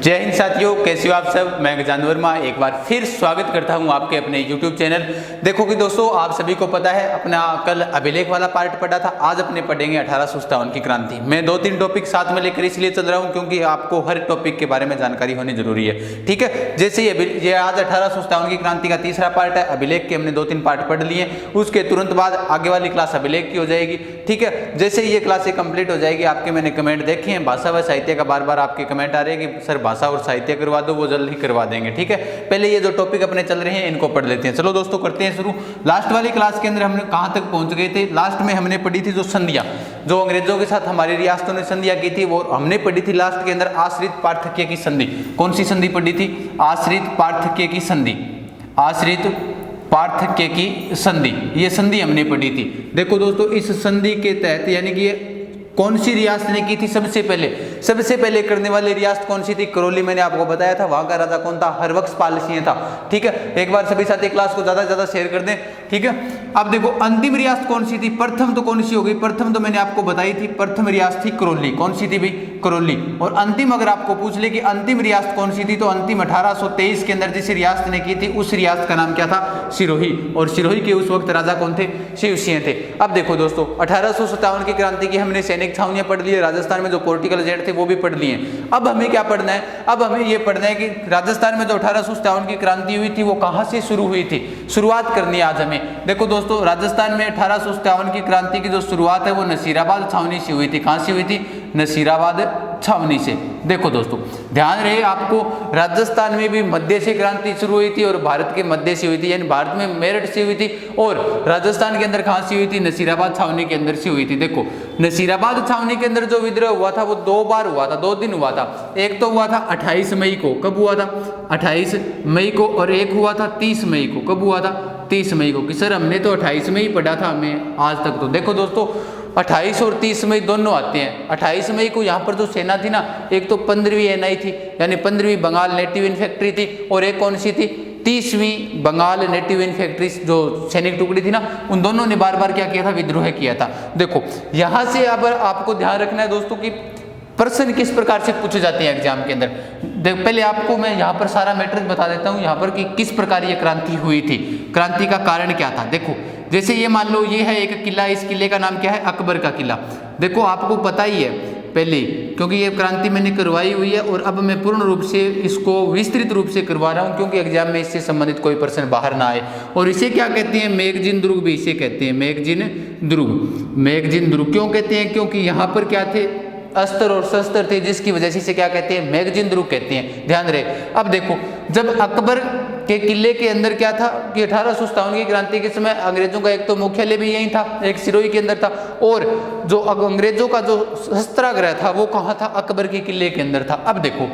जय हिंद साथियों, कैसे हो आप सब। मैं गजानन वर्मा एक बार फिर स्वागत करता हूं आपके अपने YouTube चैनल। देखो कि दोस्तों, आप सभी को पता है अपना कल अभिलेख वाला पार्ट पढ़ा था, आज अपने पढ़ेंगे 1857 की क्रांति। मैं 2-3 टॉपिक साथ में लेकर इसलिए चल रहा हूं क्योंकि आपको हर टॉपिक के बारे में जानकारी होनी जरूरी है। ठीक है, जैसे ये आज 1857 की क्रांति का तीसरा पार्ट है। अभिलेख के हमने 2-3 पार्ट पढ़ लिए, उसके तुरंत बाद आगे वाली क्लास अभिलेख की हो जाएगी। ठीक है, जैसे ये क्लास कंप्लीट हो जाएगी, आपके मैंने कमेंट देखे हैं भाषा व साहित्य का, बार बार आपके कमेंट आ रहे हैं कि सर भाषा और साहित्य करवा दो, वो जल्द ही करवा देंगे। ठीक है, पहले ये जो टॉपिक अपने चल रहे हैं इनको पढ़ लेते हैं। चलो दोस्तों, करते हैं शुरू। लास्ट वाली क्लास के अंदर हमने कहां तक पहुंच गए थे? लास्ट में हमने पढ़ी थी जो संधियां, जो अंग्रेजों के साथ हमारी रियासतों ने संधियां की थी, वो हमने पढ़ी थी लास्ट के अंदर आश्रित पार्थक्य की संधि। कौन सी संधि पढ़ी थी? आश्रित पार्थक्य की संधि। आश्रित पार्थक्य की संधि, ये संधि हमने पढ़ी थी। देखो दोस्तों, इस संधि के तहत यानी कि कौन सी रियासत ने की थी? सबसे पहले करने वाली रियासत कौन सी थी? करौली। मैंने आपको बताया था वहां का राजा कौन था? हरबख्श सिंह था। ठीक है, एक बार सभी साथी क्लास को ज्यादा से ज्यादा शेयर कर दें। ठीक है, अब देखो अंतिम रियासत कौन सी थी? प्रथम तो कौन सी होगी? प्रथम तो मैंने आपको बताई थी, प्रथम रियासत थी करौली। कौन सी थी भाई? करौली। और अंतिम अगर आपको पूछ ले कि अंतिम रियासत कौन सी थी, तो अंतिम 1823 के अंदर जिस रियासत ने की थी उस रियासत का नाम क्या था? सिरोही। और सिरोही के उस वक्त राजा कौन थे? शिव सिंह थे। अब देखो दोस्तों, 1857 की क्रांति की हमने सैनिक छावनियां पढ़ ली है, राजस्थान में जो पोर्टिकल एजेंट थे वो भी पढ़ लिए। अब हमें क्या पढ़ना है? अब हमें ये पढ़ना है कि राजस्थान में जो 1857 की क्रांति हुई थी वो कहां से शुरू हुई थी, शुरुआत करनी है आज हमें। देखो दोस्तों, राजस्थान में 1857 की क्रांति की जो शुरुआत है वो नसीराबाद छावनी से हुई थी। कहां से हुई थी? नसीराबाद छावनी से। देखो दोस्तों, ध्यान रहे आपको, राजस्थान में भी मध्य से क्रांति शुरू हुई थी और भारत के मध्य से हुई थी, यानी भारत में मेरठ से हुई थी और राजस्थान के अंदर कहां से हुई थी? नसीराबाद छावनी के अंदर से हुई थी। देखो, नसीराबाद छावनी के अंदर जो विद्रोह हुआ था वो 2 बार हुआ था, 2 दिन हुआ था। एक तो हुआ था 28 मई को। कब हुआ था? 28 मई को। और एक हुआ था 30 मई को। कब हुआ था? 30 मई को। कि सर हमने तो 28 मई पढ़ा था हमें आज तक। तो देखो दोस्तों, 28 और 30 मई दोनों आते हैं। 28 मई को यहाँ पर जो सेना थी ना, एक तो 15वीं एनआई थी, यानी 15वीं बंगाल नेटिव इन्फेंट्री थी, और एक कौन सी थी? 30वीं बंगाल नेटिव इन्फेंट्री जो सैनिक टुकड़ी थी ना, उन दोनों ने बार बार क्या किया था? विद्रोह किया था। देखो, यहाँ से अब आपको ध्यान रखना है दोस्तों कि प्रश्न किस प्रकार से पूछे जाते हैं एग्जाम के अंदर। पहले आपको मैं यहाँ पर सारा मैटर बता देता हूँ यहाँ पर कि किस प्रकार ये क्रांति हुई थी, क्रांति का कारण क्या था। देखो, जैसे ये मान लो ये है एक किला, इस किले का नाम क्या है? अकबर का किला। देखो, आपको पता ही है पहले, क्योंकि ये क्रांति मैंने करवाई हुई है और अब मैं पूर्ण रूप से इसको विस्तृत रूप से करवा रहा हूँ क्योंकि एग्जाम में इससे संबंधित कोई प्रश्न बाहर ना आए। और इसे क्या कहते हैं? मैगजीन दुर्ग भी इसे कहते हैं, मैगजीन दुर्ग। मैगजीन दुर्ग क्यों कहते हैं? क्योंकि यहाँ पर क्या थे? अस्त्र और शस्त्र थे, जिसकी वजह से इसे क्या कहते हैं? मैगजीन दुर्ग कहते हैं। ध्यान रहे। अब देखो, जब अकबर के किले के अंदर क्या था कि 1857 की क्रांति के समय अंग्रेजों का एक तो मुख्यालय भी यही था, एक सिरोही के अंदर था, और जो अंग्रेजों का जो शस्त्रागार था वो कहाँ था? अकबर के किले के अंदर था। अब देखो,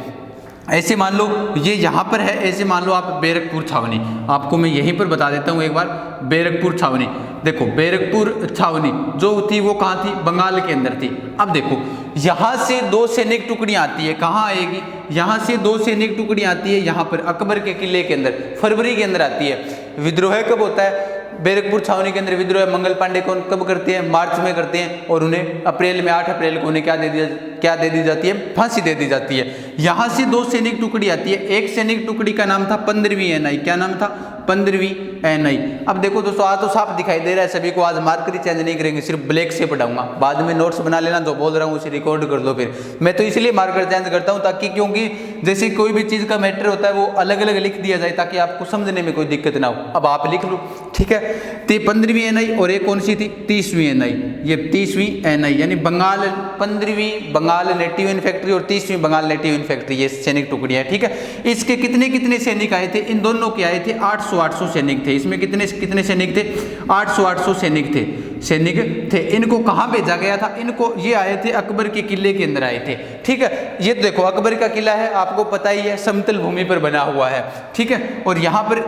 ऐसे मान लो ये यहाँ पर है, ऐसे मान लो आप बैरकपुर छावनी, आपको मैं यहीं पर बता देता हूँ एक बार। बैरकपुर छावनी, देखो बैरकपुर छावनी जो थी वो कहाँ थी? बंगाल के अंदर थी। अब देखो, यहाँ से 2 सैनिक टुकड़ियाँ आती है। कहाँ आएगी? यहाँ से 2 सैनिक टुकड़ियाँ आती है यहाँ पर अकबर के किले के अंदर, फरवरी के अंदर आती है। विद्रोह कब होता है? बैरकपुर छावनी के अंदर विद्रोह मंगल पांडे कौन कब करते हैं? मार्च में करते हैं, और उन्हें अप्रैल में 8 अप्रैल को उन्हें क्या दे दी जाती है? फांसी दे दी जाती है। यहाँ से 2 सैनिक टुकड़ी आती है। एक सैनिक टुकड़ी का नाम था 15वीं एनआई। क्या नाम था? 15वीं एनआई। अब देखो दोस्तों, आज तो साफ दिखाई दे रहा है सभी को, आज मार्कर ही चेंज नहीं करेंगे, सिर्फ ब्लैक से पढ़ाऊंगा। बाद में नोट्स बना लेना, जो बोल रहा हूँ उसे रिकॉर्ड कर लो। फिर मैं तो इसलिए मार्कर चेंज करता हूँ ताकि, क्योंकि जैसे कोई भी चीज़ का मैटर होता है वो अलग अलग लिख दिया जाए ताकि आपको समझने में कोई दिक्कत ना हो। अब आप लिख लो। ठीक है, तो 15वीं एनआई और एक कौन सी थी? 30वीं एनआई। ये 30वीं एनआई यानी बंगाल, 15वीं बंगाल नेटिव इन्फेंट्री और 30वीं बंगाल नेटिव इन्फेंट्री, ये सैनिक टुकड़ियाँ। ठीक है, इसके कितने सैनिक आए थे? इन दोनों के आए थे 800 सैनिक थे। इसमें कितने सैनिक थे? 800 सैनिक थे। इनको कहाँ भेजा गया था? इनको ये आए थे अकबर के किले के अंदर आए थे। ठीक है, ये देखो अकबर का किला है, आपको पता ही है, समतल भूमि पर बना हुआ है। ठीक है, और यहाँ पर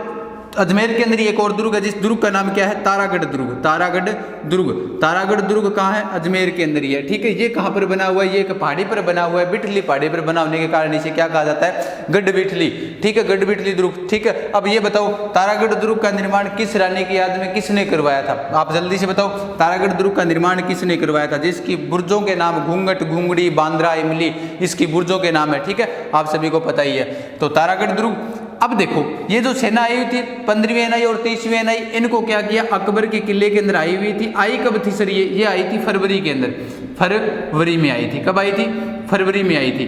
अजमेर के अंदर एक और दुर्ग है, जिस दुर्ग का नाम क्या है, तारागढ़ दुर्ग। तारागढ़ दुर्ग, तारागढ़ दुर्ग कहाँ है, अजमेर के अंदर ही है। ठीक है, ये कहाँ पर बना हुआ है, ये एक पहाड़ी पर बना हुआ है, बिठली पहाड़ी पर बना होने के कारण इसे क्या कहा जाता है, गढ़ बिठली। ठीक है, गढ़ बिठली दुर्ग। ठीक है, अब ये बताओ तारागढ़ दुर्ग का निर्माण किस रानी की याद में किसने करवाया था, आप जल्दी से बताओ। तारागढ़ दुर्ग का निर्माण किसने करवाया था, जिसकी बुर्जों के नाम घूंघट, घुंगड़ी, बांद्रा, इमली, इसकी बुर्जों के नाम है। ठीक है, आप सभी को पता ही है। तो तारागढ़ दुर्ग। अब देखो ये जो सेना आई हुई थी 15वीं एनआई और 30वीं एनआई, इनको क्या किया, अकबर के किले के अंदर आई हुई थी। आई कब थी सर, ये आई थी फरवरी के अंदर, फरवरी में आई थी। कब आई थी, फरवरी में आई थी।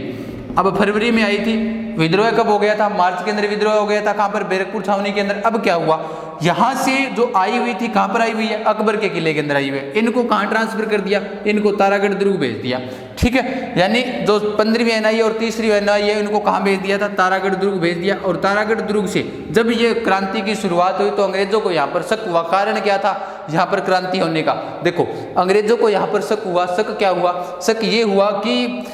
अब फरवरी में आई थी, विद्रोह कब हो गया था, मार्च के अंदर विद्रोह हो गया था। कहाँ पर, बैरकपुर छावनी के अंदर। अब क्या हुआ, यहाँ से जो आई हुई थी कहाँ पर आई हुई है, अकबर के किले के अंदर आई हुई है, इनको कहाँ ट्रांसफर कर दिया, इनको तारागढ़ दुर्ग भेज दिया। ठीक है, यानी जो 15वीं एनआई और 30वीं एनआई है, इनको कहाँ भेज दिया था, तारागढ़ दुर्ग भेज दिया। और तारागढ़ दुर्ग से जब ये क्रांति की शुरुआत हुई तो अंग्रेजों को यहाँ पर शक हुआ। कारण क्या था यहाँ पर क्रांति होने का, देखो अंग्रेजों को यहाँ पर शक हुआ। शक क्या हुआ, शक ये हुआ कि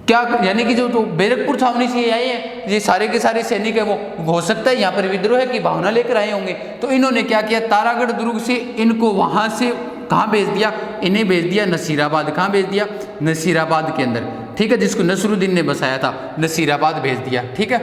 क्या, यानी कि जो बैरकपुर छावनी से आए हैं ये सारे के सारे सैनिक है, वो हो सकता है यहाँ पर विद्रोह की भावना लेकर आए होंगे। तो इन्होंने क्या किया, तारागढ़ दुर्ग से इनको वहां से कहाँ भेज दिया, इन्हें भेज दिया नसीराबाद। कहाँ भेज दिया, नसीराबाद के अंदर। ठीक है, जिसको नसरुद्दीन ने बसाया था, नसीराबाद भेज दिया। ठीक है,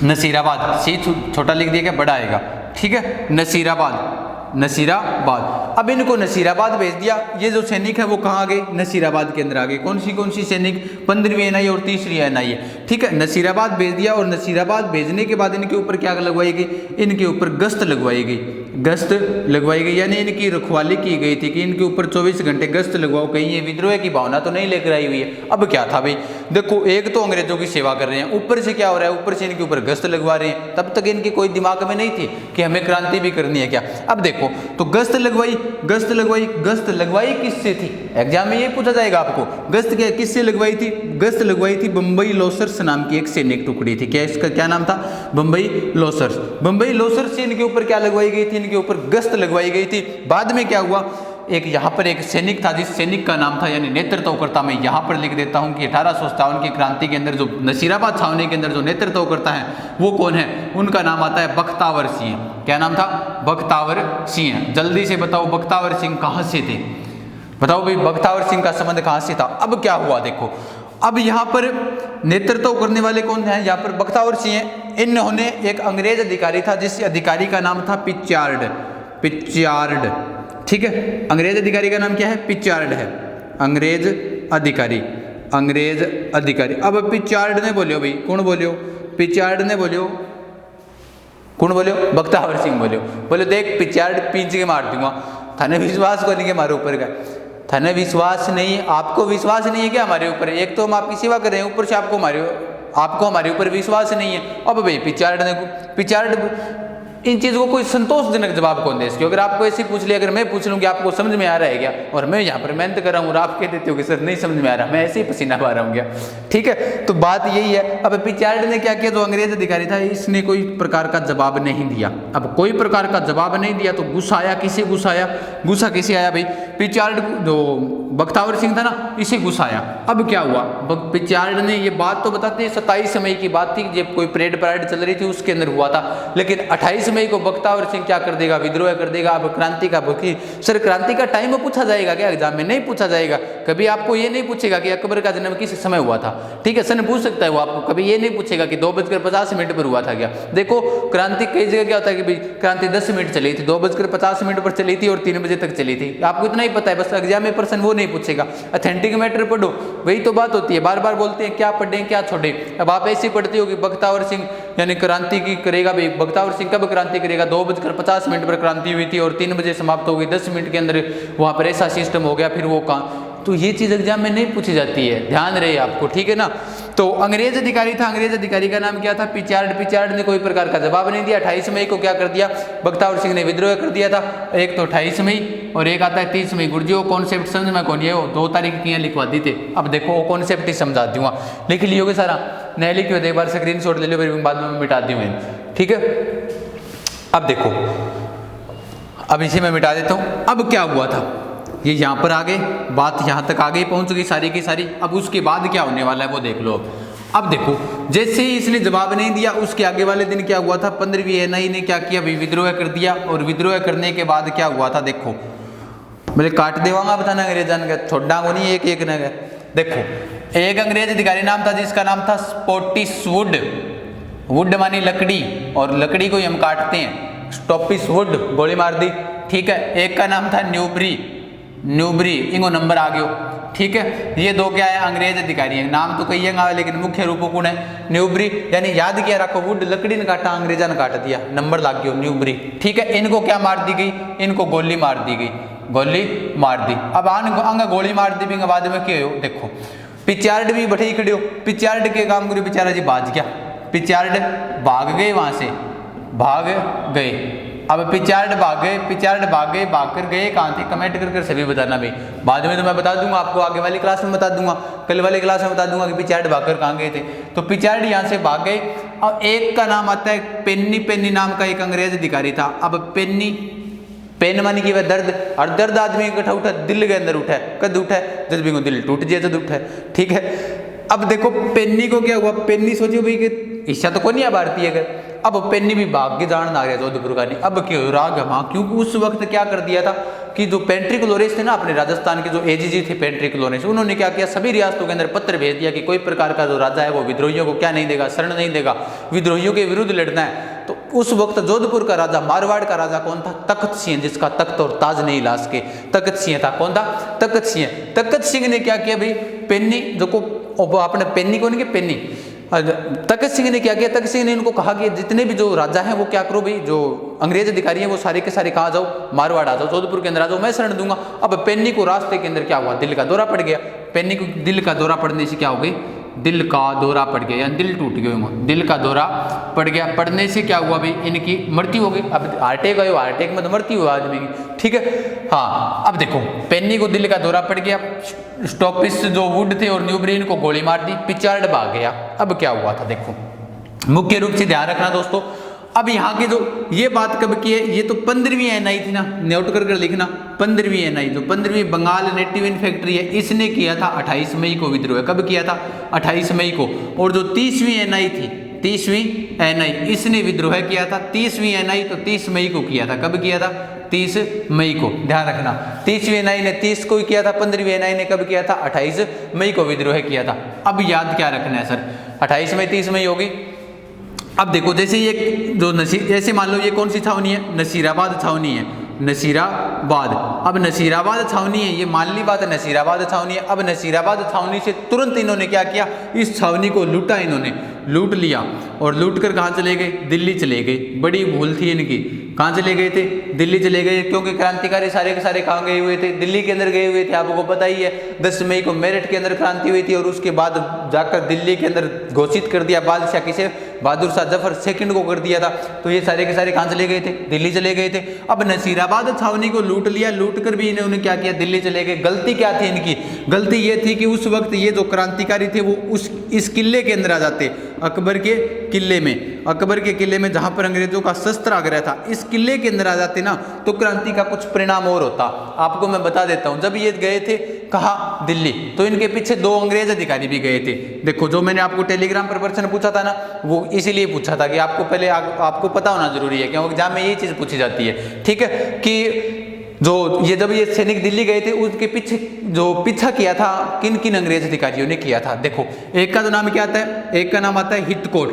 नसीराबाद, सी छोटा लिख दिया क्या, बड़ा आएगा। ठीक है, नसीराबाद, नसीराबाद। अब इनको नसीराबाद भेज दिया। ये जो सैनिक है वो कहाँ आ गए, नसीराबाद के अंदर आ गए। कौन सी सैनिक, 15वीं एनआई और 30वीं एनआई है। ठीक है, नसीराबाद भेज दिया। और नसीराबाद भेजने के बाद इनके ऊपर क्या लगवाई गई, इनके ऊपर गश्त लगवाई गई। गश्त लगवाई गई यानी इनकी रखवाली की गई थी कि इनके ऊपर 24 घंटे गश्त लगवाओ, कहीं ये विद्रोह की भावना तो नहीं लेकर आई हुई है। अब क्या था भाई, देखो एक तो अंग्रेजों की सेवा कर रहे हैं, ऊपर से क्या हो रहा है, ऊपर से इनके ऊपर गश्त लगवा रहे हैं। तब तक इनके कोई दिमाग में नहीं थी कि हमें क्रांति भी करनी है क्या। अब देखो तो गश्त लगवाई, गश्त लगवाई, गश्त लगवाई किससे थी, एग्जाम में ये पूछा जाएगा आपको। गश्त क्या किससे लगवाई थी, गश्त लगवाई थी बम्बई लोसर्स नाम की एक सैनिक टुकड़ी थी। क्या इसका क्या नाम था, बम्बई लोसर्स। बम्बई लोसर्स से इनके ऊपर क्या लगवाई गई थी, इनके ऊपर गश्त लगवाई गई थी। बाद में क्या हुआ, एक यहाँ पर एक सैनिक था, जिस सैनिक का नाम था यानी नेतृत्व करता, मैं यहाँ पर लिख देता हूँ कि 1857 की क्रांति के अंदर जो नसीराबाद छावनी के अंदर जो नेतृत्व करता है वो कौन है, उनका नाम आता है बख्तावर सिंह। क्या नाम था, बख्तावर सिंह। जल्दी से बताओ बख्तावर सिंह कहाँ से थे, बताओ भाई बख्तावर सिंह का संबंध कहाँ से था। अब क्या हुआ देखो, अब यहाँ पर नेतृत्व करने वाले कौन हैं, यहाँ पर बख्तावर सिंह। इन्होंने एक अंग्रेज अधिकारी था, जिस अधिकारी का नाम था पिचार्ड, पिचार्ड। ठीक है, अंग्रेज अधिकारी का नाम क्या है, पिचार्ड है, अंग्रेज अधिकारी, अंग्रेज अधिकारी। अब पिचार्ड ने बोलियो भाई, कौन बोलियो, पिचार्ड ने बोलियो, कौन बोलियो, बख्तावर सिंह बोलियो। बोले देख पिचार्ड पींच के मार दूंगा, थाने विश्वास को नहीं के हमारे ऊपर का, थाने विश्वास नहीं, आपको विश्वास नहीं है क्या हमारे ऊपर, एक तो हम आपकी सेवा कर रहे हैं, ऊपर से आपको हमारे ऊपर विश्वास नहीं है। अब भाई पिचार्ड इन चीज़ों को कोई संतोषजनक जवाब कौन दे इसके। अगर आपको ऐसे पूछ लिया, अगर मैं पूछ लूँ कि आपको समझ में आ रहा है क्या, और मैं यहाँ पर मेहनत कर रहा हूँ और आप कह देते हो कि सर नहीं समझ में आ रहा, मैं ऐसे ही पसीना पा रहा हूँ क्या। ठीक है, तो बात यही है। अब पिचार्ड ने क्या किया, जो अंग्रेज अधिकारी था इसने कोई प्रकार का जवाब नहीं दिया। अब कोई प्रकार का जवाब नहीं दिया तो गुस्सा आया, किसे गुस्सा आया, गुस्सा किसे आया भाई, पिचार्ड जो बख्तावर सिंह था ना, इसे गुस्सा आया। अब क्या हुआ, पिचार्ड ने ये बात तो बताते 27 मई की बात थी, जब कोई परेड पराड चल रही थी उसके अंदर हुआ था, लेकिन 28 मई को बख्तावर सिंह क्या कर देगा, विद्रोह कर देगा। अब क्रांति का सर क्रांति का टाइम पूछा जाएगा क्या, एग्जाम में नहीं पूछा जाएगा कभी। आपको ये नहीं पूछेगा कि अकबर का जन्म किस समय हुआ था, ठीक है, सर पूछ सकता है वो आपको, कभी ये नहीं पूछेगा कि 2:50 पर हुआ था क्या। देखो क्रांति कई जगह क्या होता है कि भाई क्रांति 10 मिनट चली थी, 2:50 पर चली थी और 3 बजे तक चली थी, आपको इतना ही पता है, बस एग्जाम में पर्सन वो नहीं पूछेगा। ऑथेंटिक मैटर पढ़ो, वही तो बात होती है, बार बार बोलते हैं क्या पढ़ें क्या छोड़े। अब आप ऐसे पढ़ते हो कि बख्तावर सिंह यानी क्रांति की करेगा, भाई बख्तावर सिंह कब क्रांति करेगा, 2:50 पर क्रांति हुई थी और 3 बजे समाप्त हो गई, 10 मिनट के अंदर वहाँ पर ऐसा सिस्टम हो गया, फिर वो कहाँ, तो ये चीज़ एग्जाम में नहीं पूछी जाती है, ध्यान रहे आपको, ठीक है ना। तो अंग्रेज अधिकारी था, अंग्रेज अधिकारी का नाम क्या था, पिचार्ड। पिचार्ड ने कोई प्रकार का जवाब नहीं दिया। 28 मई को क्या कर दिया, बख्तावर सिंह ने विद्रोह कर दिया था। एक तो 28 मई और एक आता है 30 मई। गुरुजी वो कॉन्सेप्ट समझ में कौन, ये वो 2 तारीख की लिखवा दी थे। अब देखो वो कॉन्सेप्ट ही समझा दूंगा, लिख लियोगे सारा, नहीं लिखियो तो एक बार स्क्रीन शॉट ले लो, फिर बाद में मिटा दूँ, ठीक है। अब देखो, अब इसे मैं मिटा देता हूँ। अब क्या हुआ था, ये यहाँ पर आ गए, बात यहाँ तक आ गई, पहुँच गई सारी की सारी। अब उसके बाद क्या होने वाला है वो देख लो। अब देखो जैसे ही इसने जवाब नहीं दिया, उसके आगे वाले दिन क्या हुआ था, 15वीं एनआई ने क्या किया, विद्रोह कर दिया। और विद्रोह करने के बाद क्या हुआ था, देखो बोले काट देवांगा बताना अंग्रेजन का, छोड़ा को नहीं एक एक न। देखो एक अंग्रेज अधिकारी नाम था जिसका नाम था स्पॉटिसवुड, वुड मानी लकड़ी, और लकड़ी को ही हम काटते हैं, स्टॉपिसवुड गोली मार दी, ठीक है। एक का नाम था न्यूबरी, इनको नंबर आ गयो, ठीक है। ये दो क्या है, अंग्रेज अधिकारी हैं, नाम तो कहिएगा लेकिन मुख्य रूप कौन है, न्यूबरी, यानी याद किया रखो, वुड लकड़ी ने काटा, अंग्रेजा ने काट दिया, नंबर लग गयो न्यूबरी, ठीक है। इनको क्या मार दी गई, इनको गोली मार दी गई, गोली मार दी। अब अंग गोली मार दी भी बाद में क्या हो, देखो पिचार्ड भी बैठे खड़े हो, पिचार्ड के काम करो, बेचारा जी भाज गया, पिचार्ड भाग गए, वहां से भाग गए। अब पिचार्ड भाग गए, भाग कर गए कहाँ थे, कमेंट कर सभी बताना भाई, बाद में तो मैं बता दूंगा आपको, आगे वाली क्लास में बता दूंगा, कल वाली क्लास में बता दूंगा कि पिचार्ड भाग कर कहाँ गए थे। तो पिचार्ड यहाँ से भाग गए। और एक का नाम आता है पेन्नी नाम का एक अंग्रेज अधिकारी था। अब पेन मानी की वह दर्द, और दर्द आदमी इकट्ठा उठा, दिल के अंदर उठा, कद उठा, जब भी दिल टूट जाए जब उठा, ठीक है। अब देखो पेन्नी को क्या हुआ, पेन्नी सोचो भाई कि ईशा तो कोई नहीं है भारतीय अगर, अब पेन्नी भी भाग के जान आ गया जोधपुर का नहीं। अब क्यों राग है वहाँ, क्योंकि उस वक्त क्या कर दिया था कि जो पेंट्रिक लोरेंस थे ना अपने राजस्थान के, जो एजीजी थे पेंट्रिक लोरेंस, उन्होंने क्या किया, सभी रियासतों के अंदर पत्र भेज दिया कि कोई प्रकार का जो राजा है वो विद्रोहियों को क्या नहीं देगा, शरण नहीं देगा, विद्रोहियों के विरुद्ध लड़ना है। तो उस वक्त जोधपुर का राजा, मारवाड़ का राजा कौन था, तख्त सिंह, जिसका तख्त और ताज नहीं ला सके, तख्त सिंह था। कौन था, तख्त सिंह। तख्त सिंह ने क्या किया भाई, पेन्नी जो को अपने पेन्नी को नहीं, पेन्नी तख्त सिंह ने क्या किया, तख्त सिंह ने इनको कहा कि जितने भी जो राजा हैं वो क्या करो भाई, जो अंग्रेज अधिकारी हैं वो सारे के सारे कहा जाओ, मारवाड़ आ जाओ, जोधपुर के अंदर आ जाओ, मैं शरण दूंगा। अब पेन्नी को रास्ते के अंदर क्या हुआ, दिल का दौरा पड़ गया। पेन्नी को दिल का दौरा पड़ने से क्या हो गई, दिल का दौरा पड़ गया, यानी दिल टूट गया, दिल का दौरा पड़ गया। पड़ने से क्या हुआ भाई, इनकी मृत्यु हो गई। अब हार्ट अटैक आयो, हार्ट अटैक में तो मृत्यु हुआ आदमी की, ठीक है। हाँ अब देखो पेन्नी को दिल का दौरा पड़ गया, स्टॉपिस जो वुड थे और न्यूबरी को गोली मार दी, पिचार्ड भाग गया। अब क्या हुआ था, देखो मुख्य रूप से ध्यान रखना दोस्तों। अब यहाँ की जो ये बात कब की है, ये तो 15वीं एनआई थी ना, नोट कर लिखना, 15वीं एनआई, जो 15वीं बंगाल नेटिव इन्फेक्ट्री है, इसने किया था 28 मई को विद्रोह। कब किया था, 28 मई को। और जो 30वीं एनआई थी, 30वीं एनआई, इसने विद्रोह किया था 30वीं एनआई, तो 30 मई को किया था। कब किया था, 30 मई को, ध्यान रखना। 30वीं एनआई ने 30 को किया था, 15वीं एनआई ने कब किया था, 28 मई को विद्रोह किया था। अब याद क्या रखना है सर, 28 मई 30 मई होगी। अब देखो जैसे ये जो जैसे मान लो ये कौन सी छावनी है, नसीराबाद छावनी है, नसीराबाद। अब नसीराबाद छावनी है, ये मान ली बात है, नसीराबाद छावनी है। अब नसीराबाद छावनी से तुरंत इन्होंने क्या किया, इस छावनी को लूटा, इन्होंने लूट लिया। और लूट कर कहाँ चले गए, दिल्ली चले गए। बड़ी भूल थी इनकी, कहाँ चले गए थे, दिल्ली चले गए, क्योंकि क्रांतिकारी सारे के सारे कहाँ गए हुए थे, दिल्ली के अंदर गए हुए थे। आपको पता ही है 10 मई को मेरठ के अंदर क्रांति हुई थी, और उसके बाद जाकर दिल्ली के अंदर घोषित कर दिया बादशाह किसे, बहादुर शाह जफर सेकंड को कर दिया था। तो ये सारे के सारे कहाँ चले गए थे, दिल्ली चले गए थे। अब नसीराबाद छावनी को लूट लिया, लूट कर भी इन्होंने क्या किया, दिल्ली चले गए। गलती क्या थी इनकी, गलती ये थी कि उस वक्त ये जो क्रांतिकारी थे वो इस किले के अंदर आ जाते, अकबर के किले में, अकबर के किले में जहां पर अंग्रेजों का शस्त्रागार था, इस किले के अंदर आ जाते ना, तो क्रांति का कुछ परिणाम और होता। आपको मैं बता देता हूं, जब ये गए थे कहाँ, दिल्ली, तो इनके पीछे 2 अंग्रेज अधिकारी भी गए थे। देखो जो मैंने आपको टेलीग्राम पर प्रश्न पूछा था ना, वो इसीलिए पूछा था कि आपको पहले आपको पता होना जरूरी है, क्योंकि एग्जाम में यही चीज पूछी जाती है, ठीक है। कि जो ये जब ये सैनिक दिल्ली गए थे, उसके पीछे जो पीछा किया था किन किन अंग्रेज अधिकारियों ने किया था। देखो एक का तो नाम क्या आता है, एक का नाम आता है हितकोट,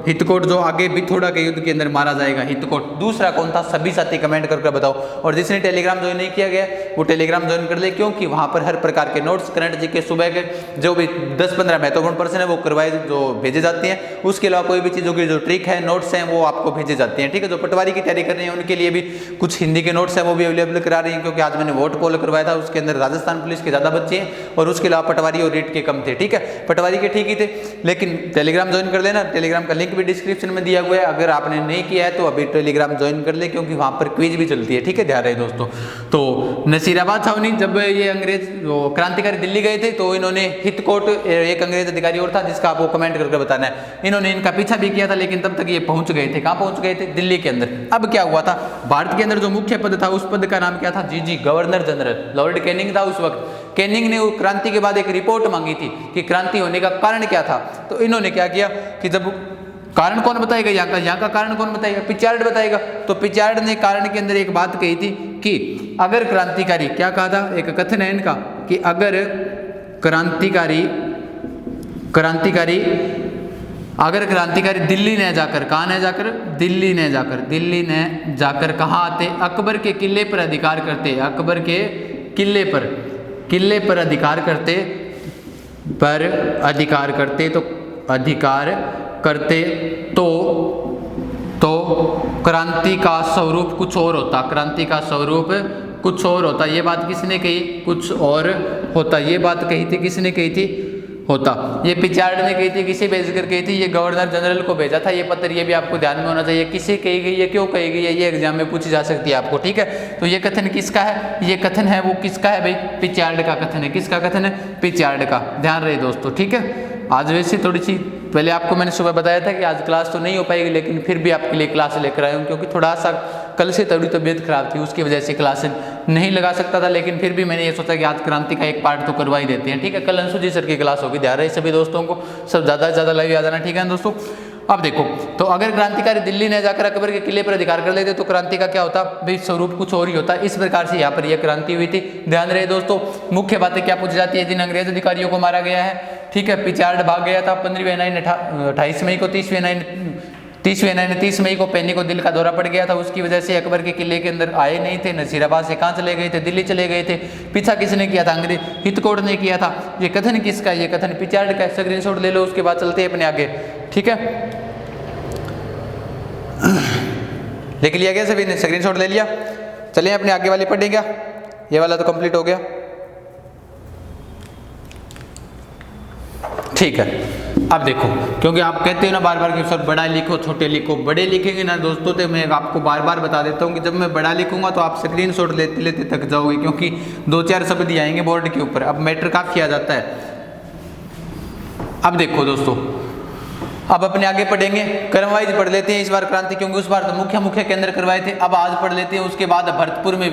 हितकोट जो आगे बिथोड़ा के युद्ध के अंदर मारा जाएगा, हितकोट। दूसरा कौन था, सभी साथी कमेंट करके बताओ। और जिसने टेलीग्राम ज्वाइन नहीं किया गया वो टेलीग्राम ज्वाइन कर ले, क्योंकि वहां पर हर प्रकार के नोट्स, करंट जी के सुबह के जो भी 10-15 महत्वपूर्ण प्रश्न है वो करवाए, जो भेजे जाते हैं। उसके अलावा कोई भी चीज़ों की जो ट्रिक है, नोट्स हैं, वो आपको भेजे जाते हैं, ठीक है। जो पटवारी की तैयारी कर रहे हैं उनके लिए भी कुछ हिंदी के नोट्स हैं, वो भी अवेलेबल करा रही हैं, क्योंकि आज मैंने वोट पोल करवाया था, उसके अंदर राजस्थान पुलिस के ज़्यादा बच्चे हैं, और उसके अलावा पटवारी और रेट के कम थे, ठीक है। पटवारी के ठीक ही थे, लेकिन टेलीग्राम ज्वाइन कर लेना, टेलीग्राम का लिंक भी डिस्क्रिप्शन में दिया हुआ है। अगर आपने नहीं किया है तो अभी टेलीग्राम ज्वाइन कर ले, क्योंकि वहां पर क्विज भी चलती है, ठीक है, ध्यान रहे दोस्तों। तो नसीराबाद छावनी, जब ये अंग्रेज क्रांतिकारी दिल्ली गए थे, तो इन्होंने हितकोट, एक अंग्रेज अधिकारी और था जिसका आपको कमेंट करके बताना है, इन्होंने इनका पीछा भी किया था, लेकिन तब तक ये पहुंच गए थे, कहां पहुंच गए थे, दिल्ली के अंदर। अब क्या हुआ था, भारत के अंदर जो मुख्य पद था उस पद का नाम क्या था, जी, गवर्नर जनरल, लॉर्ड कैनिंग था उस वक्त। कैनिंग ने क्रांति के बाद एक रिपोर्ट मांगी थी कि क्रांति होने का कारण क्या था। तो इन्होंने क्या किया कि जब कारण कौन बताएगा, यहाँ का कारण कौन बताएगा, पिचार्ड बताएगा। तो पिचार्ड ने कारण के अंदर एक बात कही थी कि अगर क्रांतिकारी, क्या कहा था, एक कथन है इनका कि अगर क्रांतिकारी दिल्ली ने जाकर, कहाँ ने जाकर, दिल्ली ने जाकर कहाँ आते, अकबर के किले पर अधिकार करते, अकबर के किले पर अधिकार तो क्रांति का स्वरूप कुछ और होता, ये बात किसने कही, कुछ और होता, ये बात कही थी, किसने कही थी, होता, ये पिचार्ड ने कही थी। किसे भेज कर कही थी, ये गवर्नर जनरल को भेजा था ये पत्र। ये भी आपको ध्यान में होना चाहिए, किसे कही गई है, क्यों कही गई है, ये एग्जाम में पूछी जा सकती है आपको, ठीक है। तो ये कथन किसका है, ये कथन है वो किसका है भाई, पिचार्ड का कथन है। किसका कथन है, पिचार्ड का, ध्यान रहे दोस्तों, ठीक है। आज वैसे थोड़ी सी, पहले आपको मैंने सुबह बताया था कि आज क्लास तो नहीं हो पाएगी, लेकिन फिर भी आपके लिए क्लास लेकर आया हूँ, क्योंकि थोड़ा सा कल से थोड़ी तबीयत खराब थी, उसकी वजह से क्लास नहीं लगा सकता था। लेकिन फिर भी मैंने ये सोचा कि आज क्रांति का एक पार्ट तो करवा ही देते हैं, ठीक है। कल अंशु जी सर की क्लास होगी, ध्यान रहे सभी दोस्तों को, सब ज़्यादा से ज़्यादा लाइव आ जाना, ठीक है दोस्तों। अब देखो, तो अगर क्रांतिकारी दिल्ली ने जाकर अकबर के किले पर अधिकार कर लेते तो क्रांति का क्या होता भाई, स्वरूप कुछ और ही होता। इस प्रकार से यहाँ पर यह क्रांति हुई थी, ध्यान रहे दोस्तों। मुख्य बातें क्या पूछी जाती है, जिन अंग्रेज अधिकारियों को मारा गया है, ठीक है। पिचार्ड भाग गया था 15वीं नाइन 28 मई को, 30वीं नाइन 30 मई को पैनी को दिल का दौरा पड़ गया था, उसकी वजह से अकबर के किले के अंदर आए नहीं थे, नसीराबाद से कहाँ चले गए थे, दिल्ली चले गए थे। पीछा किसने किया था, अंग्रेज हितकोड ने किया था। ये कथन किसका है, ये कथन पिचार्ड का। स्क्रीनशॉट ले लो, उसके बाद चलते हैं अपने आगे, ठीक है। लिख लिया गया सभी ने, स्क्रीनशॉट ले लिया, चलिए अपने आगे वाले पढ़ेंगे। ये वाला तो कंप्लीट हो गया, ठीक है। अब देखो, क्योंकि आप कहते हो ना बार बार कि सर बड़ा लिखो छोटे लिखो, बड़े लिखेंगे ना दोस्तों तो मैं आपको बार बार बता देता हूँ कि जब मैं बड़ा लिखूंगा तो आप स्क्रीनशॉट लेते लेते थक जाओगे, क्योंकि 2-4 शब्द ही आएंगे बोर्ड के ऊपर, अब मैटर काफी आ जाता है। अब देखो दोस्तों, अब अपने आगे पढ़ेंगे, क्रम वाइज पढ़ लेते हैं इस बार क्रांति, क्योंकि उस बार तो मुख्य केंद्र करवाए थे। अब आज पढ़ लेते हैं, उसके बाद भरतपुर में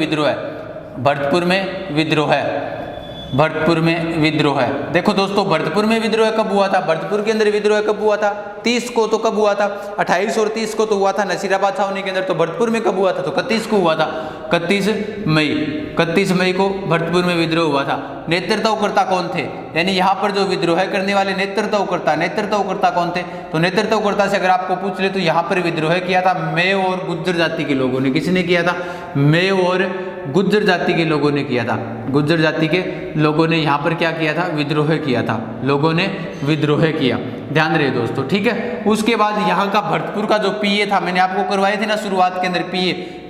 विद्रोह है। देखो दोस्तों, भरतपुर में विद्रोह कब हुआ था, भरतपुर के अंदर विद्रोह कब हुआ था, 30 को तो कब हुआ था, 28 और 30 को तो हुआ था नसीराबाद छावनी के अंदर। तो भरतपुर में कब हुआ था, तो 31 को हुआ था, 31 मई को भरतपुर में विद्रोह हुआ था। नेतृत्वकर्ता कौन थे, यानी यहाँ पर जो विद्रोह करने वाले नेतृत्वकर्ता कौन थे, तो नेतृत्वकर्ता से अगर आपको पूछ ले तो यहाँ पर विद्रोह किया था मे और गुज्जर जाति के लोगों ने। किसने किया था, मे और गुज्जर जाति के लोगों ने किया था। गुज्जर जाति के लोगों ने यहाँ पर क्या किया था, विद्रोह किया था, लोगों ने विद्रोह किया, ध्यान रहे दोस्तों, ठीक है। उसके बाद यहाँ का भरतपुर का जो पीए था, मैंने आपको करवाए थे ना शुरुआत के अंदर,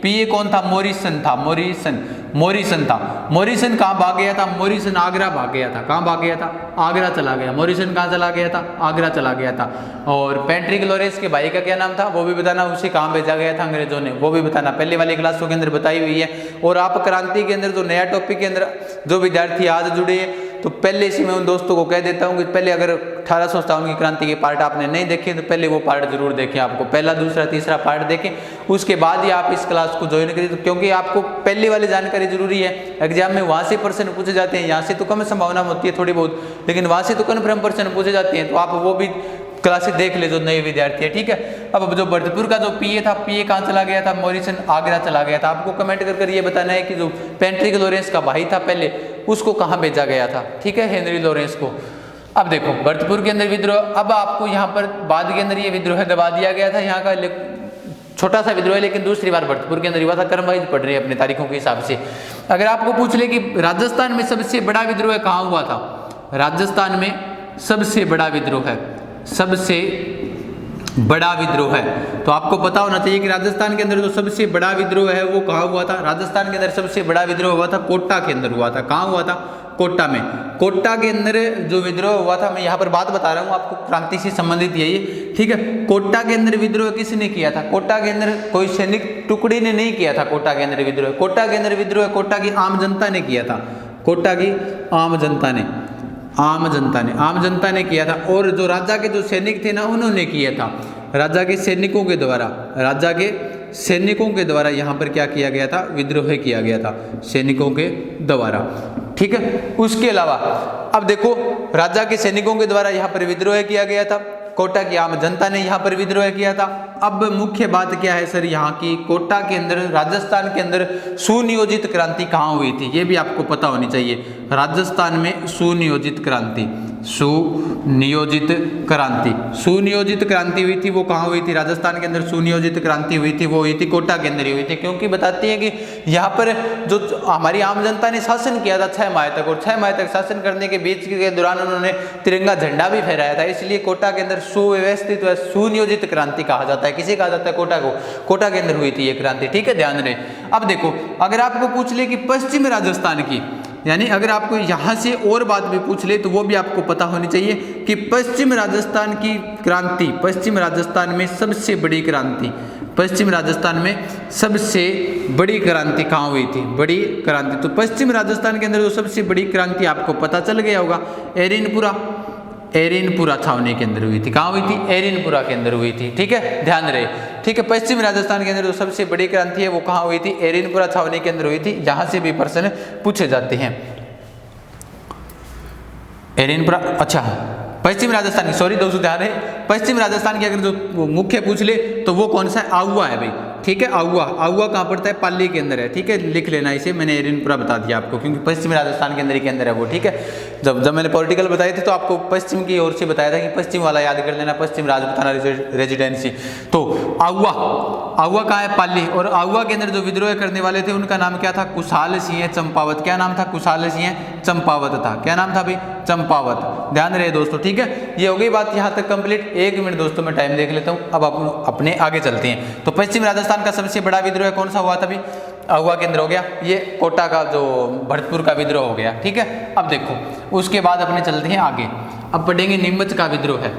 पीए कौन था, मोरिसन था। मोरिसन कहाँ भाग गया था, मोरिसन आगरा भाग गया था। कहाँ भाग गया था, आगरा चला गया। मोरिसन कहाँ चला गया था, आगरा चला गया था। और पेंट्रिक लोरेंस के भाई का क्या नाम था, वो भी बताना, उसे कहाँ भेजा गया था अंग्रेजों ने, वो भी बताना, पहले वाली क्लासों के अंदर बताई हुई है। और आप क्रांति के अंदर जो नया टॉपिक के अंदर जो विद्यार्थी आज जुड़े हैं, तो पहले से मैं उन दोस्तों को कह देता हूँ कि पहले अगर 1857 की क्रांति के पार्ट आपने नहीं देखे तो पहले वो पार्ट जरूर देखें, आपको पहला दूसरा तीसरा पार्ट देखें, उसके बाद ही आप इस क्लास को ज्वाइन करिए। तो क्योंकि आपको पहले वाली जानकारी जरूरी है, एग्जाम में वहाँ से प्रश्न पूछे जाते हैं, यहाँ से तो कम संभावना होती है थोड़ी बहुत, लेकिन वहाँ से तो कन्फर्म प्रश्न पूछे जाते हैं, तो आप वो भी क्लासेस देख ले जो नए विद्यार्थी है, ठीक है। अब जो भरतपुर का जो पीए था, पीए कहाँ चला गया था, मोरिसन आगरा चला गया था। आपको कमेंट कर ये बताना है कि जो पेंट्रिक लोरेंस का भाई था पहले, उसको कहाँ भेजा गया था, ठीक है, हेनरी लोरेंस को। अब देखो भरतपुर के अंदर विद्रोह, अब आपको यहाँ पर बाद के अंदर ये विद्रोह दबा दिया गया था, यहाँ का छोटा सा विद्रोह, लेकिन दूसरी बार भरतपुर के अंदर हुआ था। क्रम वाइज पढ़ रहे हैं अपने तारीखों के हिसाब से। अगर आपको पूछ ले कि राजस्थान में सबसे बड़ा विद्रोह कहाँ हुआ था, राजस्थान में सबसे बड़ा विद्रोह है, सबसे बड़ा विद्रोह है, तो आपको पता होना चाहिए कि राजस्थान के अंदर जो सबसे बड़ा विद्रोह है वो कहाँ हुआ था। राजस्थान के अंदर सबसे बड़ा विद्रोह हुआ था कोटा के अंदर हुआ था। कहाँ हुआ था, कोटा में। कोटा के अंदर जो विद्रोह हुआ था, मैं यहाँ पर बात बता रहा हूँ आपको, क्रांति से संबंधित यही, ठीक है। कोटा के अंदर विद्रोह किसने किया था, कोटा के अंदर कोई सैनिक टुकड़ी ने नहीं किया था। कोटा के अंदर विद्रोह, कोटा के अंदर विद्रोह कोटा की आम जनता ने किया था, कोटा की आम जनता ने किया था। और जो राजा के जो सैनिक थे ना, उन्होंने किया था, राजा के सैनिकों के द्वारा, राजा के सैनिकों के द्वारा यहाँ पर क्या किया गया था, विद्रोह किया गया था सैनिकों के द्वारा। ठीक है, उसके अलावा अब देखो राजा के सैनिकों के द्वारा यहाँ पर विद्रोह किया गया था, कोटा की आम जनता ने यहाँ पर विद्रोह किया था। अब मुख्य बात क्या है सर, यहाँ की कोटा के अंदर राजस्थान के अंदर सुनियोजित क्रांति कहाँ हुई थी, ये भी आपको पता होनी चाहिए। राजस्थान में सुनियोजित क्रांति, सुनियोजित क्रांति हुई थी, वो कहाँ हुई थी, राजस्थान के अंदर सुनियोजित क्रांति हुई थी, वो हुई थी कोटा के अंदर ही हुई थी। क्योंकि बताती है कि यहाँ पर जो हमारी आम जनता ने शासन किया था 6 माह तक, और 6 माह तक शासन करने के बीच के दौरान उन्होंने तिरंगा झंडा भी फहराया था, इसलिए कोटा के अंदर सुव्यवस्थित व सुनियोजित क्रांति कहा जाता है। किसे कहा जाता है, कोटा को। कोटा के अंदर हुई थी ये क्रांति। ठीक है, ध्यान रहे। अब देखो अगर आपको पूछ ले कि पश्चिम राजस्थान की, यानी अगर आपको यहाँ से और बात भी पूछ ले तो वो भी आपको पता होनी चाहिए कि पश्चिम राजस्थान की क्रांति, पश्चिम राजस्थान में सबसे बड़ी क्रांति, पश्चिम राजस्थान में सबसे बड़ी क्रांति कहाँ हुई थी, बड़ी क्रांति। तो पश्चिम राजस्थान के अंदर जो सबसे बड़ी क्रांति आपको पता चल गया होगा, एरिनपुरा छावनी के अंदर हुई थी। कहाँ हुई थी, एरिनपुरा के अंदर हुई थी। ठीक है, ध्यान रहे। ठीक है, पश्चिम राजस्थान के अंदर जो सबसे बड़ी क्रांति है वो कहाँ हुई थी, एरिनपुरा छावनी के अंदर हुई थी। यहाँ से भी प्रश्न पूछे जाते हैं। एरिनपुरा, अच्छा पश्चिम राजस्थान की, सॉरी दोस्तों ध्यान रहे, पश्चिम राजस्थान की अगर जो मुख्य पूछ ले तो वो कौन सा है, आहुआ है भाई। ठीक है, आहुआ कहाँ पड़ता है, पाली के अंदर है। ठीक है, लिख लेना इसे, मैंने एरिनपुरा बता दिया आपको क्योंकि पश्चिम राजस्थान के अंदर ही के अंदर है वो। ठीक है, जब मैंने पॉलिटिकल बताए थे तो आपको पश्चिम की ओर से बताया था कि पश्चिम वाला याद कर लेना, पश्चिम राजपूताना रेजिडेंसी। तो आहुआ कहाँ है, पाली। और आहुआ के अंदर जो विद्रोह करने वाले थे उनका नाम क्या था, कुशाल सिंह चंपावत। क्या नाम था, कुशाल सिंह चंपावत था। क्या नाम था भाई, चंपावत। ध्यान रहे दोस्तों। ठीक है, ये हो गई बात यहाँ तक कंप्लीट। 1 मिनट दोस्तों मैं टाइम देख लेता हूँ, अब अपने आगे चलते हैं। तो पश्चिम राजस्थान का सबसे बड़ा विद्रोह कौन सा हुआ था भाई, आहुआ के अंदर हो गया। ये कोटा का जो भरतपुर का विद्रोह हो गया। ठीक है, अब देखो उसके बाद अपने चलते हैं आगे। अब पढ़ेंगे नीमच का विद्रोह है।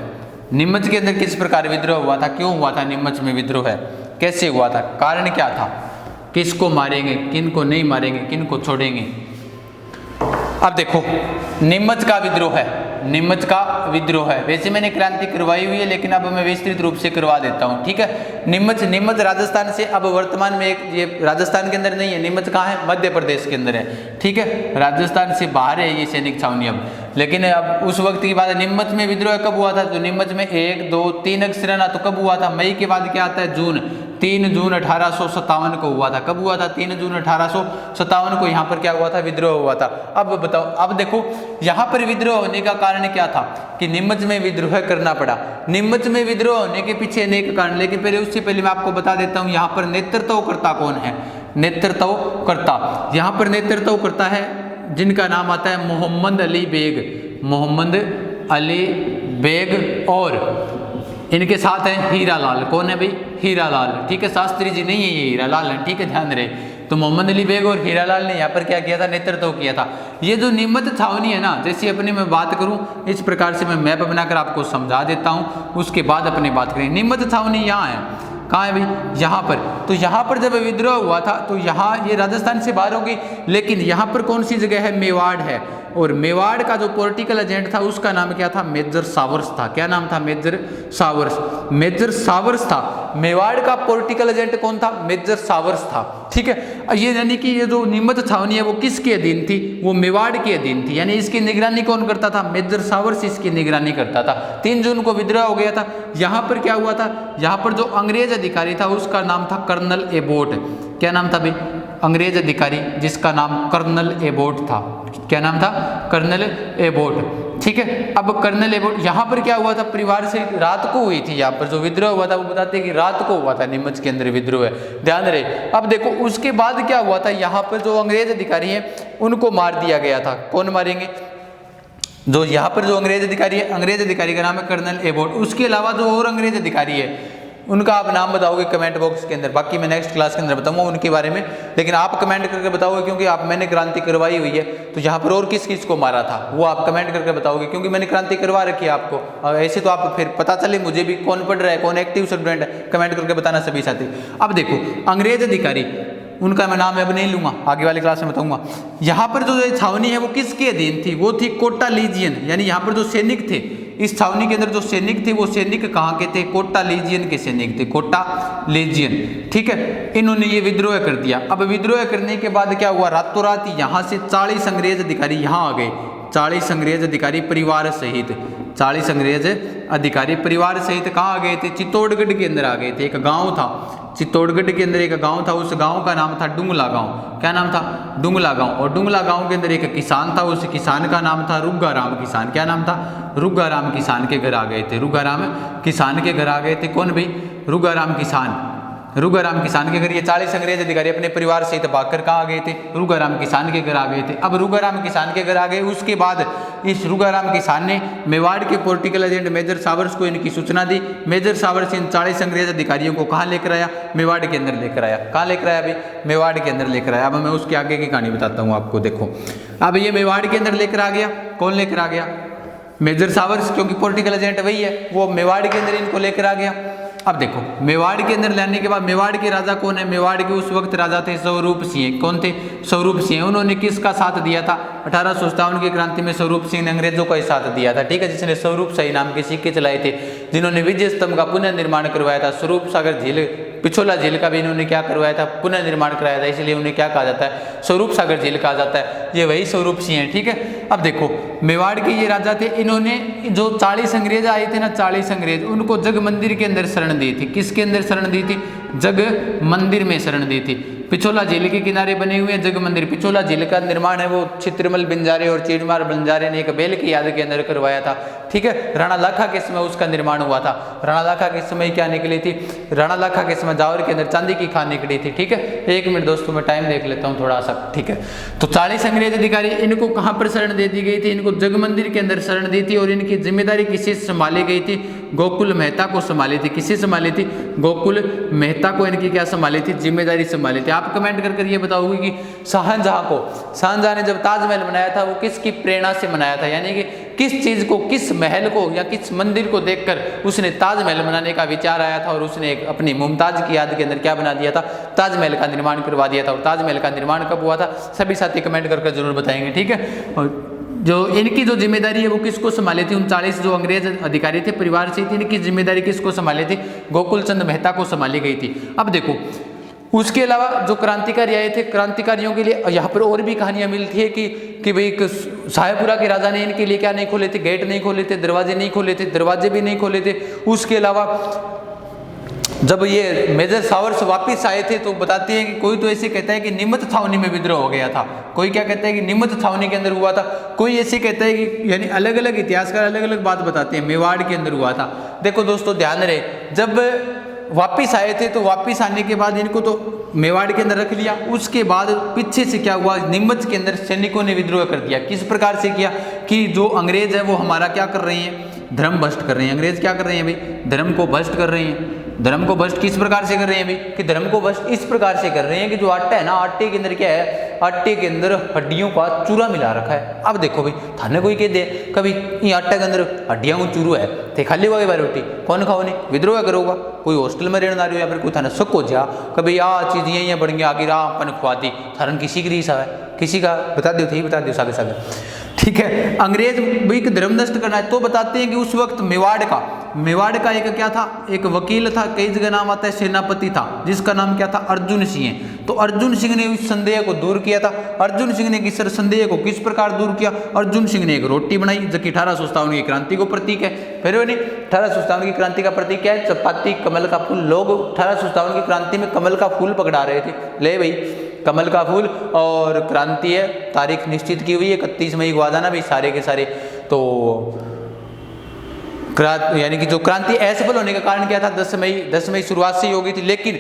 नीमच के अंदर किस प्रकार विद्रोह हुआ था, क्यों हुआ था नीमच में विद्रोह है, कैसे हुआ था, कारण क्या था, किसको मारेंगे, किन को नहीं मारेंगे, किन को छोड़ेंगे। अब देखो नीमच का विद्रोह है, नीमच का विद्रोह है। वैसे मैंने क्रांति करवाई हुई है लेकिन अब मैं विस्तृत रूप से करवा देता हूँ। ठीक है, नीमच राजस्थान से अब वर्तमान में एक, ये राजस्थान के अंदर नहीं है, नीमच कहाँ है, मध्य प्रदेश के अंदर है। ठीक है, राजस्थान से बाहर है ये सैनिक छावनी अब। लेकिन अब उस वक्त की बात है, नीमच में विद्रोह कब हुआ था, तो नीमच में 1, 2, 3 अक्षर ना, तो कब हुआ था, मई के बाद क्या आता है, जून। 3 जून 1857 को हुआ था। कब हुआ था, 3 जून 1857 को यहाँ पर क्या हुआ था, विद्रोह हुआ था। अब बताओ, अब देखो यहाँ पर विद्रोह होने का कारण क्या था कि नीमच में विद्रोह करना पड़ा। नीमच में विद्रोह होने के पीछे अनेक कारण, लेकिन पहले उससे पहले मैं आपको बता देता हूँ यहाँ पर नेतृत्वकर्ता कौन है। नेतृत्वकर्ता, यहाँ पर नेतृत्वकर्ता है जिनका नाम आता है मोहम्मद अली बेग, मोहम्मद अली बेग, और इनके साथ है हीरालाल। कौन है भाई, हीरालाल। ठीक है, शास्त्री जी नहीं है ये, हीरालाल है। ठीक है, ध्यान रहे। तो मोहम्मद अली बेग और हीरालाल ने यहाँ पर क्या किया था, नेतृत्व किया था। ये जो नीमच छावनी है ना, जैसे अपने मैं बात करूँ इस प्रकार से मैं मैप बनाकर आपको समझा देता हूँ, उसके बाद अपनी बात करें। नीमच छावनी यहाँ है, कहाँ है भाई, यहाँ पर। तो यहाँ पर जब विद्रोह हुआ था तो यहाँ ये राजस्थान से बाहर हो गई, लेकिन यहाँ पर कौन सी जगह है, मेवाड़ है। और मेवाड़ का जो पॉलिटिकल एजेंट था उसका नाम क्या था, मेजर सावर्स था। क्या नाम था, मेजर सावर्स। मेजर सावर्स था। मेवाड़ का पॉलिटिकल एजेंट कौन था, मेजर सावर्स था। ठीक है, ये यानी कि ये जो नीमच छावनी है वो किसके अधीन थी, वो मेवाड़ के अधीन थी। यानी इसकी निगरानी कौन करता था, मेजर सावर्स इसकी निगरानी करता था। 3 जून को विद्रोह हो गया था। यहाँ पर क्या हुआ था, यहाँ पर जो अंग्रेज अधिकारी था उसका नाम था कर्नल एबोट। क्या नाम था भाई, अंग्रेज अधिकारी जिसका नाम कर्नल एबोट था। क्या नाम था, कर्नल एबोट। ठीक है, अब कर्नल एबोट, यहाँ पर क्या हुआ था, परिवार से रात को हुई थी। यहाँ पर जो विद्रोह हुआ था वो बताते हैं कि रात को हुआ था, नीमच के अंदर विद्रोह है, ध्यान रहे। अब देखो उसके बाद क्या हुआ था, यहाँ पर जो अंग्रेज अधिकारी हैं उनको मार दिया गया था। कौन मारेंगे, जो यहाँ पर जो अंग्रेज अधिकारी है, अंग्रेज अधिकारी का नाम है कर्नल एबोट। उसके अलावा जो और अंग्रेज अधिकारी है उनका आप नाम बताओगे कमेंट बॉक्स के अंदर, बाकी मैं नेक्स्ट क्लास के अंदर बताऊंगा उनके बारे में, लेकिन आप कमेंट करके बताओगे क्योंकि आप, मैंने क्रांति करवाई हुई है। तो यहाँ पर और किस किस को मारा था वो आप कमेंट करके बताओगे, क्योंकि मैंने क्रांति करवा रखी है आपको। और ऐसे तो आप फिर पता चले मुझे भी कौन पढ़ रहा है, कौन एक्टिव स्टूडेंट है, कमेंट करके बताना सभी साथी। अब देखो अंग्रेज अधिकारी, उनका मैं नाम अब नहीं लूंगा, आगे वाली क्लास में बताऊंगा। यहाँ पर जो छावनी है वो किसके अधीन थी, वो थी कोटा लीजियन। यानी यहाँ पर जो सैनिक थे इस छावनी के अंदर जो सैनिक थे वो सैनिक कहाँ के थे, कोटा लीजियन के सैनिक थे, कोटा लीजियन, ठीक है। इन्होंने ये विद्रोह कर दिया। अब विद्रोह करने के बाद क्या हुआ, रातों रात यहाँ से 40 अंग्रेज अधिकारी यहाँ आ गए, 40 अंग्रेज अधिकारी परिवार सहित, 40 अंग्रेज अधिकारी परिवार सहित कहाँ आ गए थे, चित्तौड़गढ़ के अंदर आ गए थे। एक गांव था चित्तौड़गढ़ के अंदर, एक गांव था, उस गांव का नाम था डुंगला गांव। क्या नाम था, डुंगला गांव। और डुंगला गांव के अंदर एक किसान था, उस किसान का नाम था रुग्गाराम किसान। क्या नाम था, रुग्गाराम किसान के घर आ गए थे, रुग्गाराम किसान के घर आ गए थे। कौन भाई, रुग्गाराम किसान, रुग्गाराम किसान के घर ये 40 अंग्रेज अधिकारी अपने परिवार सहित भागकर कहाँ आ गए थे, रुग्गाराम किसान के घर आ गए थे। अब रुग्गाराम किसान के घर आ गए, उसके बाद इस रुग्गाराम किसान ने मेवाड़ के पॉलिटिकल एजेंट मेजर सावर्स को इनकी सूचना दी। मेजर सावर्स इन 40 अंग्रेज अधिकारियों को कहाँ लेकर आया, मेवाड़ के अंदर लेकर आया। कहाँ लेकर आया भाई, मेवाड़ के अंदर लेकर आया। अब मैं उसके आगे की कहानी बताता हूँ आपको। देखो अब ये मेवाड़ के अंदर लेकर आ गया, कौन लेकर आ गया, मेजर सावर्स, क्योंकि पॉलिटिकल एजेंट वही है, वो मेवाड़ के अंदर इनको लेकर आ गया। अब देखो मेवाड़ के अंदर लाने के बाद मेवाड़ के राजा कौन है, मेवाड़ के उस वक्त राजा थे स्वरूप सिंह। कौन थे, स्वरूप सिंह। उन्होंने किसका साथ दिया था, 1857 की क्रांति में स्वरूप सिंह ने अंग्रेजों का ही साथ दिया था, ठीक है, जिसने स्वरूप शाही नाम के सिक्के चलाए थे, जिन्होंने विजय स्तंभ का पुनर्निर्माण करवाया था। स्वरूप सागर झील, पिछोला झील का भी इन्होंने क्या करवाया था, पुनर्निर्माण कराया था, इसलिए उन्हें क्या कहा जाता है, स्वरूप सागर झील कहा जाता है। ये वही स्वरूप सिंह है, ठीक है। अब देखो मेवाड़ के ये राजा थे, इन्होंने जो 40 अंग्रेज आए थे ना, 40 अंग्रेज, उनको जग मंदिर के अंदर शरण दी थी। किसके अंदर शरण दी थी, जग मंदिर में शरण दी थी। पिछोला झील के किनारे बने हुए जग मंदिर, पिछोला झील का निर्माण है वो चित्रमल बंजारे और चीड़मार बंजारे ने एक बेल की याद के अंदर करवाया था, ठीक है। राणा लाखा के समय उसका निर्माण हुआ था। राणा लाखा के समय क्या निकली थी, राणा लाखा के समय जावर के अंदर चांदी की खान निकली थी, ठीक है। 1 मिनट दोस्तों मैं टाइम देख लेता हूँ थोड़ा सा, ठीक है। तो 40 अंग्रेज अधिकारी, इनको कहाँ पर शरण दे दी गई थी, इनको जग मंदिर के अंदर शरण दी थी। और इनकी जिम्मेदारी किसे संभाली गई थी, गोकुल मेहता को संभाली थी। किसे संभाली थी, गोकुल मेहता को इनकी क्या संभाली थी, जिम्मेदारी संभाली थी। आप कमेंट कर ये बताओगे कि शाहजहां ने जब ताजमहल बनाया था वो किसकी प्रेरणा से बनाया था, यानी कि किस चीज को, किस महल को या किस मंदिर को देखकर उसने ताजमहल बनाने का विचार आया था और उसने अपनी मुमताज की याद के अंदर क्या बना दिया था, ताजमहल का निर्माण करवा दिया था। और ताजमहल का निर्माण कब हुआ था, सभी साथी कमेंट करके जरूर बताएंगे, ठीक है। और जो इनकी जो जिम्मेदारी है वो किसको संभाली थी, उन 40 जो अंग्रेज अधिकारी थे परिवार से थी, इनकी जिम्मेदारी किसको संभाली थी, गोकुल चंद मेहता को संभाली गई थी। अब देखो उसके अलावा जो क्रांतिकारी आए थे, क्रांतिकारियों के लिए यहाँ पर और भी कहानियां मिलती है कि भाई शाहपुरा के राजा ने इनके लिए क्या नहीं खोले थे, गेट नहीं खोले थे, दरवाजे नहीं खोले थे, दरवाजे भी नहीं खोले थे। उसके अलावा जब ये मेजर सावर्स वापस आए थे तो बताते हैं कि कोई तो ऐसे कहता है कि निमत छावनी में विद्रोह हो गया था, कोई क्या कहता है कि निमत छावनी के अंदर हुआ था, कोई ऐसे कहता है कि, यानी अलग अलग इतिहासकार अलग अलग बात बताते हैं, मेवाड़ के अंदर हुआ था। देखो दोस्तों ध्यान रहे, जब वापिस आए थे तो वापिस आने के बाद इनको तो मेवाड़ के अंदर रख लिया। उसके बाद पीछे से क्या हुआ, नीमच के अंदर सैनिकों ने विद्रोह कर दिया। किस प्रकार से किया कि जो अंग्रेज है वो हमारा क्या कर रहे हैं, धर्म भ्रष्ट कर रहे हैं। अंग्रेज क्या कर रहे हैं भाई, धर्म को भ्रष्ट कर रहे हैं। धर्म को भ्रष्ट किस प्रकार से कर रहे हैं भाई, कि धर्म को भ्रष्ट इस प्रकार से कर रहे हैं कि जो आटा है ना, आटे के अंदर क्या है, आटे के अंदर हड्डियों का चूरा मिला रखा है। अब देखो भाई, थाने कोई कह दे कभी ये आटे के अंदर हड्डियां को चूरू है, थे खाली हुआ बार रोटी कौन खाओ नहीं, विद्रोह करोगा, कोई हॉस्टल में रहने आ रही हो या फिर कोई थाने शक हो जा कभी आ चीज ये बढ़ गया आगे अपन खुआ दी, थारन किसी की रीस है, किसी का बता दो थी, बता दो सागे सागे, ठीक है। अंग्रेज भाई धर्म नष्ट करना है तो बताते हैं कि उस वक्त मेवाड़ का एक क्या था, एक वकील था, कई जगह नाम आता है, सेनापति था, जिसका नाम क्या था, अर्जुन सिंह। तो अर्जुन सिंह ने उस संदेह को दूर किया था। अर्जुन सिंह ने किस संदेह को किस प्रकार दूर किया, अर्जुन सिंह ने एक रोटी बनाई जो कि 1857 की क्रांति को प्रतीक है। फिर 1857 की क्रांति का प्रतीक क्या है, चपाती कमल का फूल। लोग 1857 की क्रांति में कमल का फूल पकड़ा रहे थे, ले भाई कमल का फूल, और क्रांति है, तारीख निश्चित की हुई है 31 मई को आ जाना भाई सारे के सारे। तो यानी कि जो क्रांति असफल होने का कारण क्या था, 10 मई शुरुआत से ही हो गई थी, लेकिन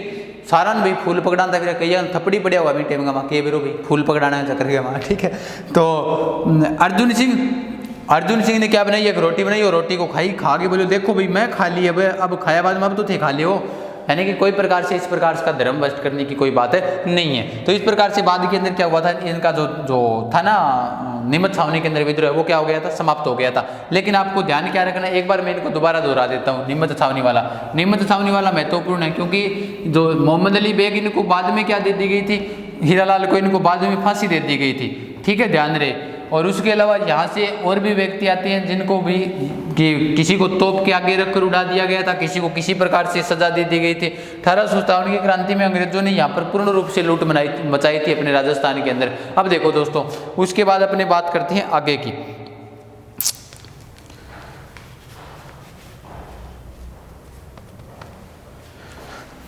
सारान भाई फूल पकड़ाना था, फिर कई थपड़ी पड़िया हुआ मीटे में के बेरो भाई फूल पकड़ाना है चक्कर के, ठीक है। तो अर्जुन सिंह ने क्या बनाई, एक रोटी बनाई और रोटी को खा के बोले देखो भाई मैं खा ली, अब खाया बाद में अब तो थे खा लियो, यानी कि कोई प्रकार से इस प्रकार का धर्म भ्रष्ट करने की कोई बात नहीं है। तो इस प्रकार से बाद के अंदर क्या हुआ था, इनका जो था ना नीमच छावनी के अंदर विद्रोह वो क्या हो गया था, समाप्त हो गया था। लेकिन आपको ध्यान क्या रखना है, एक बार मैं इनको दोबारा दोहरा देता हूँ। नीमच छावनी वाला महत्वपूर्ण है क्योंकि जो मोहम्मद अली बेग इनको बाद में क्या दे दी गई थी, हीरालाल को इनको बाद में फांसी दे दी गई थी, ठीक है, ध्यान रहे। और उसके अलावा यहाँ से और भी व्यक्ति आते हैं जिनको भी कि किसी को तोप के आगे रखकर उड़ा दिया गया था, किसी को किसी प्रकार से सजा दे दी गई थी। 1857 की क्रांति में अंग्रेजों ने यहाँ पर पूर्ण रूप से लूट मचाई थी अपने राजस्थान के अंदर। अब देखो दोस्तों, उसके बाद अपने बात करते हैं आगे की।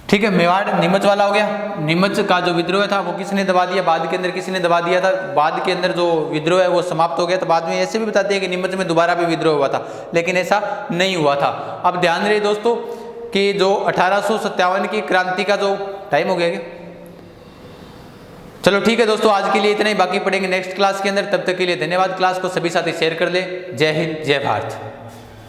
ठीक है, मेवाड़ नीमच वाला हो गया। नीमच का जो विद्रोह था वो किसने दबा दिया, बाद के अंदर किसने दबा दिया था, बाद के अंदर जो विद्रोह है वो समाप्त हो गया। तो बाद में ऐसे भी बताते हैं कि नीमच में दोबारा भी विद्रोह हुआ था, लेकिन ऐसा नहीं हुआ था। अब ध्यान रहे दोस्तों कि जो 1857 की क्रांति का जो टाइम हो गया क्या? चलो ठीक है दोस्तों, आज के लिए इतना ही, बाकी पढ़ेंगे नेक्स्ट क्लास के अंदर। तब तक के लिए धन्यवाद। क्लास को सभी साथी शेयर कर ले। जय हिंद, जय भारत।